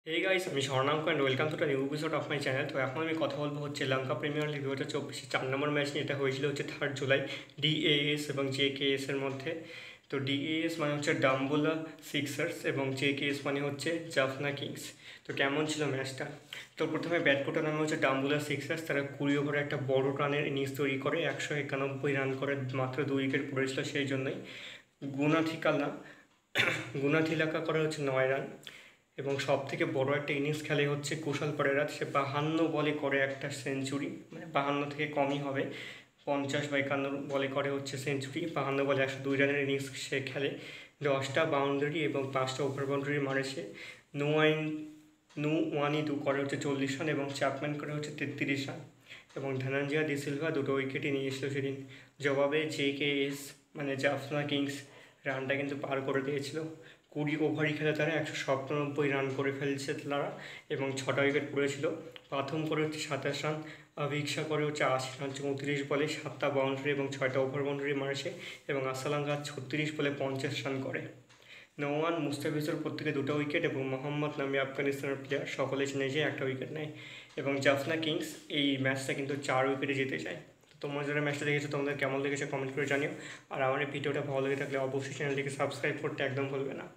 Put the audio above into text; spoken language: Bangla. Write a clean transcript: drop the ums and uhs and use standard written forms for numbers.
हे गाइस আমি Swarnank and welcome to the new episode of my channel. তো এখন আমি কথা বলবো হচ্ছে লঙ্কা প্রিমিয়ার লিগ 2024 4 নম্বর ম্যাচ নিয়ে। এটা হয়েছিল হচ্ছে 3 জুলাই ডিএএস এবং জেকেএস এর মধ্যে। তো ডিএএস মানে হচ্ছে ডাম্বুলা সিক্সার্স এবং জেকেএস মানে হচ্ছে জাফনা কিংস। তো কেমন ছিল ম্যাচটা? তো প্রথমে ব্যাট করতে নামে হচ্ছে ডাম্বুলা সিক্সার্স। তারা 20 ওভারে একটা বড় রানের ইনিংস তৈরি করে 191 রান করে মাত্র 2 উইকেট পড়েছিল। সেই জন্যই গুনাথিলাকা করে হচ্ছে 9 রান। এবং সব থেকে বড় একটা ইনিংস খেলে হচ্ছে কুশল পেরেরা। সে 52 বলে করে একটা সেঞ্চুরি, মানে 52 থেকে কমই হবে, 50/51 বলে করে হচ্ছে সেঞ্চুরি। 52 বলে 102 রানের ইনিংস সে খেলে। 10টা বাউন্ডারি এবং 5টা ওভার বাউন্ডারি মারে সে। ওয়ানি দু করে হচ্ছে 40 রান এবং চ্যাপম্যান করে হচ্ছে 33 রান। এবং ধনঞ্জয় ডি সিলভা 2টো উইকেটই নিয়ে এসেছিল সেদিন। জবাবে জেকেএস মানে জাফনা কিংস রানটা কিন্তু পার করে দিয়েছিল। 20 ওভারই খেলে তারা 197 রান করে ফেলছে তারা এবং 6টা উইকেট পড়েছিল। প্রথম করে হচ্ছে 27 রান, অভিক্ষা করে হচ্ছে 80 রান 34 বলে, 7টা বাউন্ডারি এবং 6টা ওভার বাউন্ডারি মারেছে। এবং আসালাঙ্গা 36 বলে 50 রান করে। নোমান মুস্তাফিজুর প্রত্যেকে 2টো উইকেট এবং মোহাম্মদ নামে আফগানিস্তানের প্লেয়ার সকলে চিনে যে 1টা উইকেট নেয়। এবং জাফনা কিংস এই ম্যাচটা কিন্তু 4 উইকেটে জিতে যায়। তো তোমরা যারা ম্যাচটা দেখেছো তোমাদের কেমন লেগেছে কমেন্ট করে জানিও। আর আমার এই ভিডিওটা ভালো লেগে থাকলে অবশ্যই চ্যানেলটিকে সাবস্ক্রাইব করতে একদম ভুলবে না।